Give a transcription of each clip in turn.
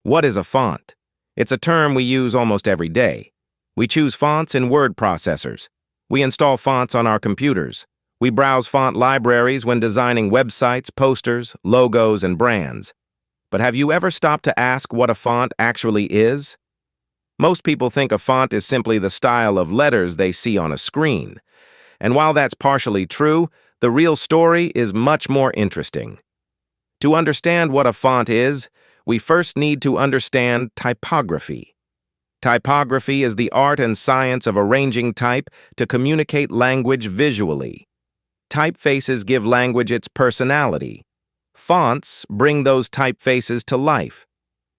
What is a font? It's a term we use almost every day. We choose fonts in word processors. We install fonts on our computers. We browse font libraries when designing websites, posters, logos, and brands. But have you ever stopped to ask what a font actually is? Most people think a font is simply the style of letters they see on a screen. And while that's partially true, the real story is much more interesting. To understand what a font is, we first need to understand typography. Typography is the art and science of arranging type to communicate language visually. Typefaces give language its personality. Fonts bring those typefaces to life.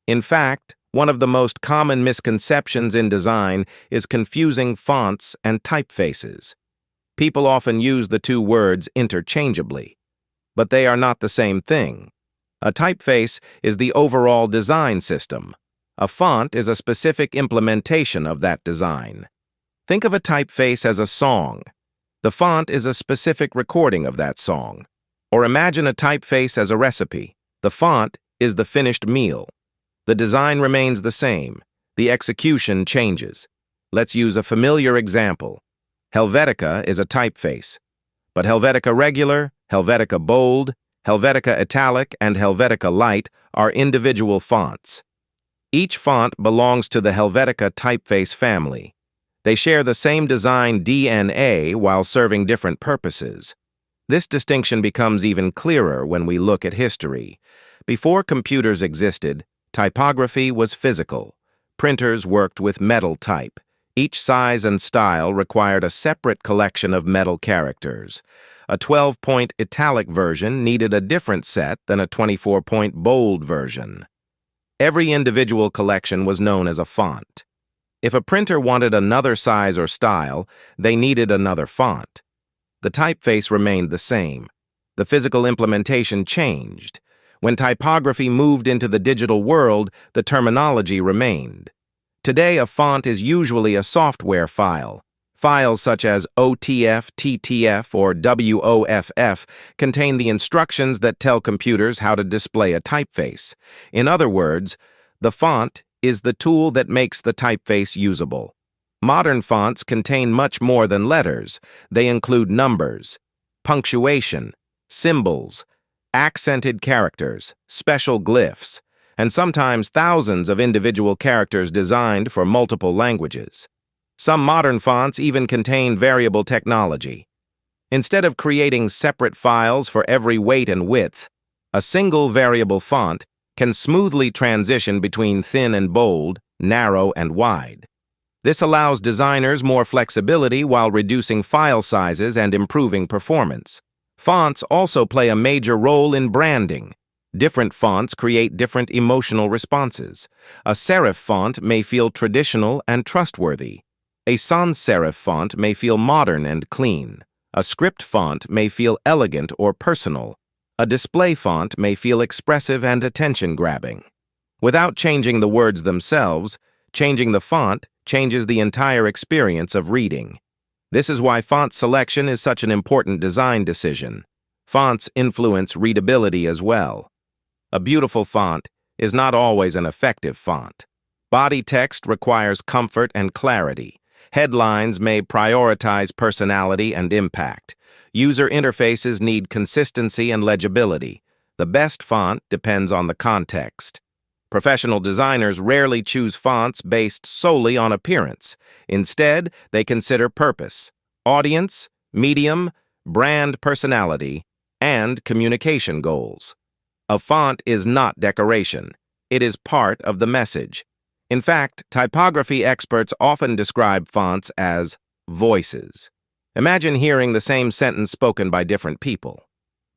In fact, one of the most common misconceptions in design is confusing fonts and typefaces. People often use the two words interchangeably, but they are not the same thing. A typeface is the overall design system. A font is a specific implementation of that design. Think of a typeface as a song. The font is a specific recording of that song. Or imagine a typeface as a recipe. The font is the finished meal. The design remains the same. The execution changes. Let's use a familiar example. Helvetica is a typeface. But Helvetica Regular, Helvetica Bold, Helvetica Italic, and Helvetica Light are individual fonts. Each font belongs to the Helvetica typeface family. They share the same design DNA while serving different purposes. This distinction becomes even clearer when we look at history. Before computers existed, typography was physical. Printers worked with metal type. Each size and style required a separate collection of metal characters. A 12-point italic version needed a different set than a 24-point bold version. Every individual collection was known as a font. If a printer wanted another size or style, they needed another font. The typeface remained the same. The physical implementation changed. When typography moved into the digital world, the terminology remained. Today, a font is usually a software file. Files such as OTF, TTF, or WOFF contain the instructions that tell computers how to display a typeface. In other words, the font is the tool that makes the typeface usable. Modern fonts contain much more than letters. They include numbers, punctuation, symbols, accented characters, special glyphs, and sometimes thousands of individual characters designed for multiple languages. Some modern fonts even contain variable technology. Instead of creating separate files for every weight and width, a single variable font can smoothly transition between thin and bold, narrow and wide. This allows designers more flexibility while reducing file sizes and improving performance. Fonts also play a major role in branding. Different fonts create different emotional responses. A serif font may feel traditional and trustworthy. A sans-serif font may feel modern and clean. A script font may feel elegant or personal. A display font may feel expressive and attention-grabbing. Without changing the words themselves, changing the font changes the entire experience of reading. This is why font selection is such an important design decision. Fonts influence readability as well. A beautiful font is not always an effective font. Body text requires comfort and clarity. Headlines may prioritize personality and impact. User interfaces need consistency and legibility. The best font depends on the context. Professional designers rarely choose fonts based solely on appearance. Instead, they consider purpose, audience, medium, brand personality, and communication goals. A font is not decoration. It is part of the message. In fact, typography experts often describe fonts as voices. Imagine hearing the same sentence spoken by different people.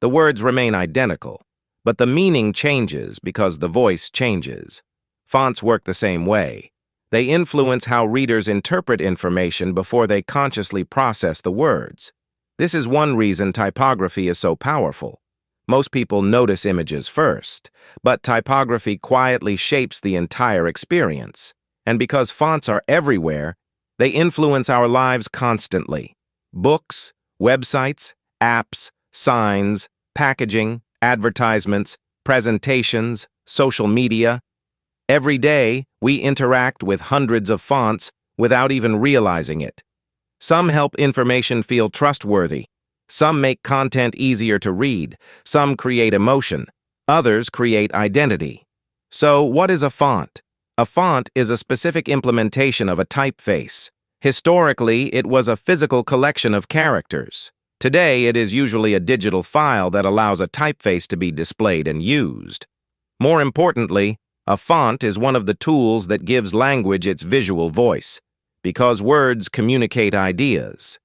The words remain identical, but the meaning changes because the voice changes. Fonts work the same way. They influence how readers interpret information before they consciously process the words. This is one reason typography is so powerful. Most people notice images first, but typography quietly shapes the entire experience. And because fonts are everywhere, they influence our lives constantly. Books, websites, apps, signs, packaging, advertisements, presentations, social media. Every day, we interact with hundreds of fonts without even realizing it. Some help information feel trustworthy. Some make content easier to read. Some create emotion. Others create identity. So, what is a font? A font is a specific implementation of a typeface. Historically, it was a physical collection of characters. Today, it is usually a digital file that allows a typeface to be displayed and used. More importantly, a font is one of the tools that gives language its visual voice, because words communicate ideas.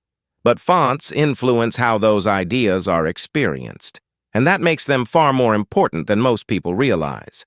But fonts influence how those ideas are experienced, and that makes them far more important than most people realize.